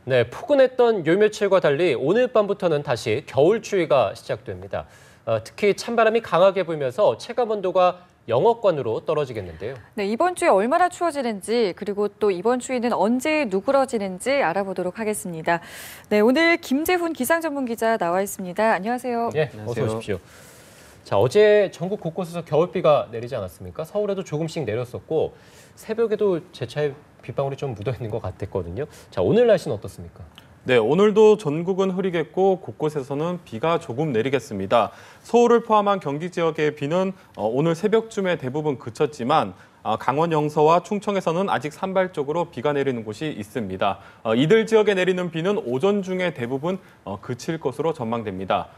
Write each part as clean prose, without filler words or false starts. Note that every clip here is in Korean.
네, 포근했던 요 며칠과 달리 오늘 밤부터는 다시 겨울 추위가 시작됩니다. 특히 찬바람이 강하게 불면서 체감온도가 영하권으로 떨어지겠는데요. 네, 이번 주에 얼마나 추워지는지 그리고 또 이번 추위는 언제 누그러지는지 알아보도록 하겠습니다. 네, 오늘 김재훈 기상전문기자 나와 있습니다. 안녕하세요. 네, 어서 오십시오. 자, 어제 전국 곳곳에서 겨울비가 내리지 않았습니까? 서울에도 조금씩 내렸었고 새벽에도 제차에 빗방울이 좀 묻어있는 것 같았거든요. 자, 오늘 날씨는 어떻습니까? 네, 오늘도 전국은 흐리겠고 곳곳에서는 비가 조금 내리겠습니다. 서울을 포함한 경기 지역의 비는 오늘 새벽쯤에 대부분 그쳤지만 강원 영서와 충청에서는 아직 산발적으로 비가 내리는 곳이 있습니다. 이들 지역에 내리는 비는 오전 중에 대부분 그칠 것으로 전망됩니다.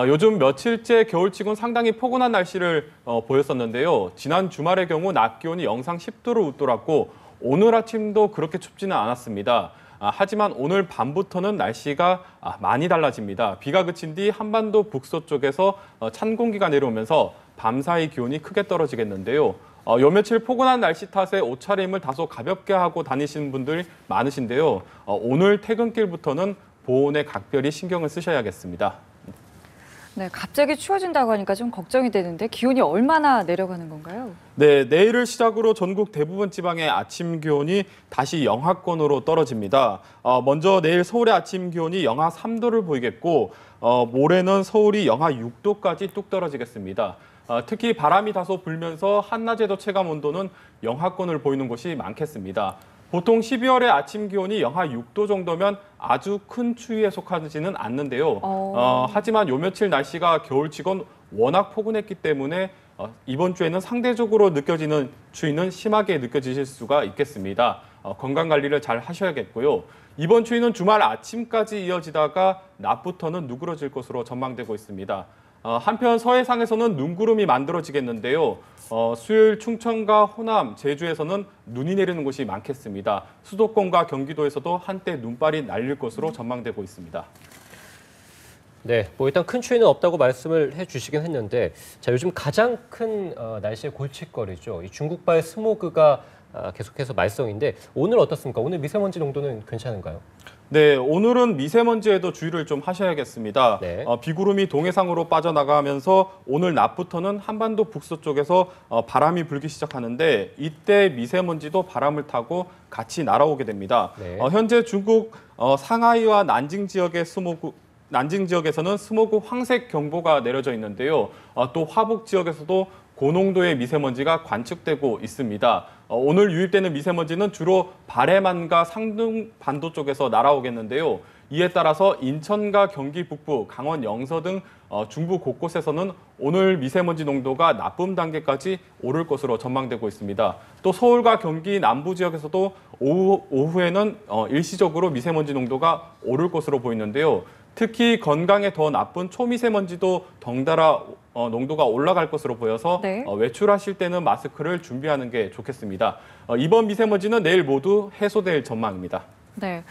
요즘 며칠째 겨울치곤 상당히 포근한 날씨를 보였었는데요. 지난 주말의 경우 낮 기온이 영상 10도를 웃돌았고 오늘 아침도 그렇게 춥지는 않았습니다. 하지만 오늘 밤부터는 날씨가 많이 달라집니다. 비가 그친 뒤 한반도 북서쪽에서 찬 공기가 내려오면서 밤사이 기온이 크게 떨어지겠는데요. 요 며칠 포근한 날씨 탓에 옷차림을 다소 가볍게 하고 다니시는 분들 많으신데요. 오늘 퇴근길부터는 보온에 각별히 신경을 쓰셔야겠습니다. 네, 갑자기 추워진다고 하니까 좀 걱정이 되는데 기온이 얼마나 내려가는 건가요? 네, 내일을 시작으로 전국 대부분 지방의 아침 기온이 다시 영하권으로 떨어집니다. 먼저 내일 서울의 아침 기온이 영하 3도를 보이겠고 모레는 서울이 영하 6도까지 뚝 떨어지겠습니다. 특히 바람이 다소 불면서 한낮에도 체감 온도는 영하권을 보이는 곳이 많겠습니다. 보통 12월의 아침 기온이 영하 6도 정도면 아주 큰 추위에 속하지는 않는데요. 하지만 요 며칠 날씨가 겨울치곤 워낙 포근했기 때문에 이번 주에는 상대적으로 느껴지는 추위는 심하게 느껴지실 수가 있겠습니다. 건강 관리를 잘 하셔야겠고요. 이번 추위는 주말 아침까지 이어지다가 낮부터는 누그러질 것으로 전망되고 있습니다. 한편 서해상에서는 눈구름이 만들어지겠는데요. 수요일 충청과 호남, 제주에서는 눈이 내리는 곳이 많겠습니다. 수도권과 경기도에서도 한때 눈발이 날릴 것으로 전망되고 있습니다. 네, 뭐 일단 큰 추위는 없다고 말씀을 해주시긴 했는데, 자, 요즘 가장 큰 날씨의 골칫거리죠. 이 중국발 스모그가 계속해서 말썽인데 오늘 어떻습니까? 오늘 미세먼지 농도는 괜찮은가요? 네, 오늘은 미세먼지에도 주의를 좀 하셔야겠습니다. 네. 비구름이 동해상으로 빠져나가면서 오늘 낮부터는 한반도 북서쪽에서 바람이 불기 시작하는데 이때 미세먼지도 바람을 타고 같이 날아오게 됩니다. 네. 현재 중국 상하이와 난징 지역에서는 스모그 황색 경보가 내려져 있는데요. 또 화북 지역에서도 고농도의 미세먼지가 관측되고 있습니다. 오늘 유입되는 미세먼지는 주로 바레만과 상둥 반도 쪽에서 날아오겠는데요. 이에 따라서 인천과 경기 북부, 강원 영서 등 중부 곳곳에서는 오늘 미세먼지 농도가 나쁨 단계까지 오를 것으로 전망되고 있습니다. 또 서울과 경기 남부 지역에서도 오후에는 일시적으로 미세먼지 농도가 오를 것으로 보이는데요. 특히 건강에 더 나쁜 초미세먼지도 덩달아 농도가 올라갈 것으로 보여서 네. 외출하실 때는 마스크를 준비하는 게 좋겠습니다. 이번 미세먼지는 내일 모두 해소될 전망입니다. 네.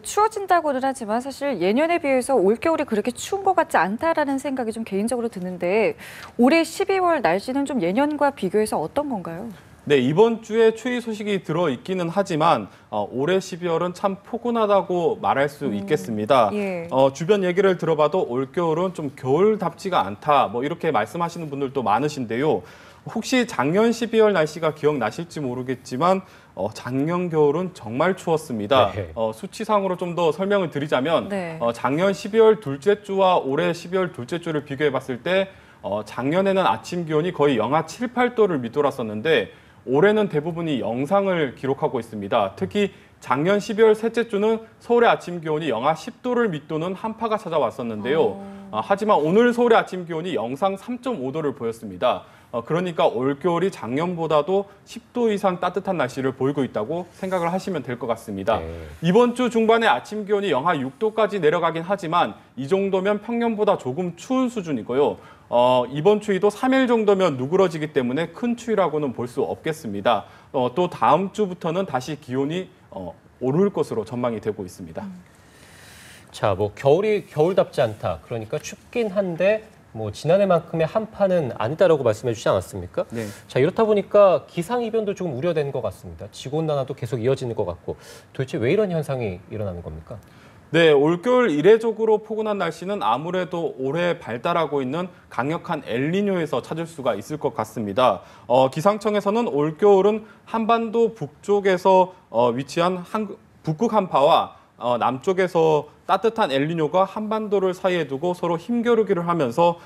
추워진다고는 하지만 사실 예년에 비해서 올겨울이 그렇게 추운 것 같지 않다라는 생각이 좀 개인적으로 드는데 올해 12월 날씨는 좀 예년과 비교해서 어떤 건가요? 네, 이번 주에 추위 소식이 들어있기는 하지만 올해 12월은 참 포근하다고 말할 수 있겠습니다. 예. 주변 얘기를 들어봐도 올겨울은 좀 겨울답지가 않다, 뭐 이렇게 말씀하시는 분들도 많으신데요. 혹시 작년 12월 날씨가 기억나실지 모르겠지만 작년 겨울은 정말 추웠습니다. 네. 수치상으로 좀 더 설명을 드리자면 네. 작년 12월 둘째 주와 올해 12월 둘째 주를 비교해 봤을 때 작년에는 아침 기온이 거의 영하 7, 8도를 밑돌았었는데 올해는 대부분이 영상을 기록하고 있습니다. 특히 작년 12월 셋째 주는 서울의 아침 기온이 영하 10도를 밑도는 한파가 찾아왔었는데요. 하지만 오늘 서울의 아침 기온이 영상 3.5도를 보였습니다. 그러니까 올겨울이 작년보다도 10도 이상 따뜻한 날씨를 보이고 있다고 생각을 하시면 될 것 같습니다. 네. 이번 주 중반에 아침 기온이 영하 6도까지 내려가긴 하지만 이 정도면 평년보다 조금 추운 수준이고요. 이번 추위도 3일 정도면 누그러지기 때문에 큰 추위라고는 볼 수 없겠습니다. 또 다음 주부터는 다시 기온이 오를 것으로 전망이 되고 있습니다. 자, 뭐 겨울이 겨울답지 않다. 그러니까 춥긴 한데 뭐 지난해만큼의 한파는 아니다라고 말씀해 주지 않았습니까? 네. 자, 이렇다 보니까 기상 이변도 조금 우려되는 것 같습니다. 지구 온난화도 계속 이어지는 것 같고 도대체 왜 이런 현상이 일어나는 겁니까? 네, 올겨울 이례적으로 포근한 날씨는 아무래도 올해 발달하고 있는 강력한 엘니뇨에서 찾을 수가 있을 것 같습니다. 기상청에서는 올겨울은 한반도 북쪽에서 위치한 북극 한파와 남쪽에서 따뜻한 엘니뇨가 한반도를 사이에 두고 서로 힘겨루기를 하면서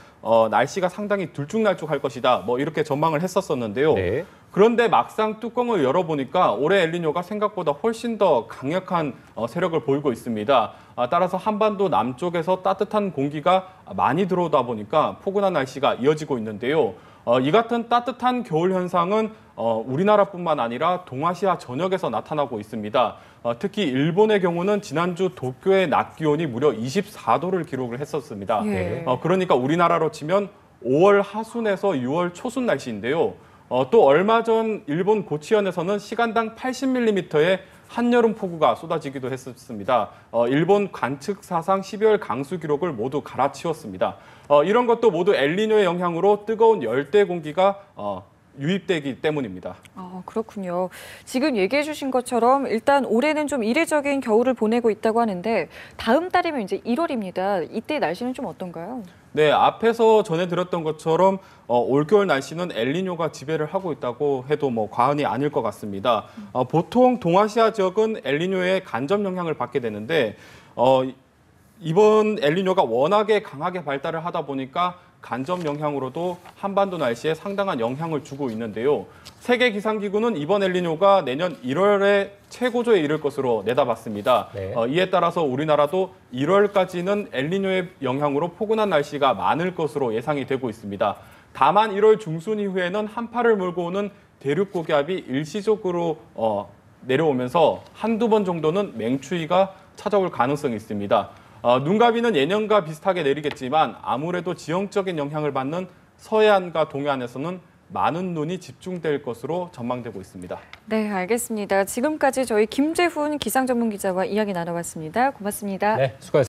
날씨가 상당히 들쭉날쭉할 것이다. 뭐 이렇게 전망을 했었었는데요. 네. 그런데 막상 뚜껑을 열어보니까 올해 엘니뇨가 생각보다 훨씬 더 강력한 세력을 보이고 있습니다. 따라서 한반도 남쪽에서 따뜻한 공기가 많이 들어오다 보니까 포근한 날씨가 이어지고 있는데요. 이 같은 따뜻한 겨울 현상은 우리나라뿐만 아니라 동아시아 전역에서 나타나고 있습니다. 특히 일본의 경우는 지난주 도쿄의 낮 기온이 무려 24도를 기록을 했었습니다. 예. 그러니까 우리나라로 치면 5월 하순에서 6월 초순 날씨인데요. 또 얼마 전 일본 고치현에서는 시간당 80mm의 한여름 폭우가 쏟아지기도 했었습니다. 일본 관측 사상 12월 강수 기록을 모두 갈아치웠습니다. 이런 것도 모두 엘니뇨의 영향으로 뜨거운 열대 공기가 유입되기 때문입니다. 그렇군요. 지금 얘기해 주신 것처럼 일단 올해는 좀 이례적인 겨울을 보내고 있다고 하는데 다음 달이면 이제 1월입니다. 이때 날씨는 좀 어떤가요? 네, 앞에서 전해드렸던 것처럼 올겨울 날씨는 엘니뇨가 지배를 하고 있다고 해도 뭐 과언이 아닐 것 같습니다. 보통 동아시아 지역은 엘니뇨의 간접 영향을 받게 되는데 이번 엘니뇨가 워낙에 강하게 발달을 하다 보니까 간접 영향으로도 한반도 날씨에 상당한 영향을 주고 있는데요. 세계기상기구는 이번 엘니뇨가 내년 1월에 최고조에 이를 것으로 내다봤습니다. 네. 이에 따라서 우리나라도 1월까지는 엘니뇨의 영향으로 포근한 날씨가 많을 것으로 예상이 되고 있습니다. 다만 1월 중순 이후에는 한파를 몰고 오는 대륙 고기압이 일시적으로 내려오면서 한두 번 정도는 맹추위가 찾아올 가능성이 있습니다. 눈가비는 예년과 비슷하게 내리겠지만 아무래도 지형적인 영향을 받는 서해안과 동해안에서는 많은 눈이 집중될 것으로 전망되고 있습니다. 네, 알겠습니다. 지금까지 저희 김재훈 기상전문기자와 이야기 나눠봤습니다. 고맙습니다. 네, 수고하셨습니다.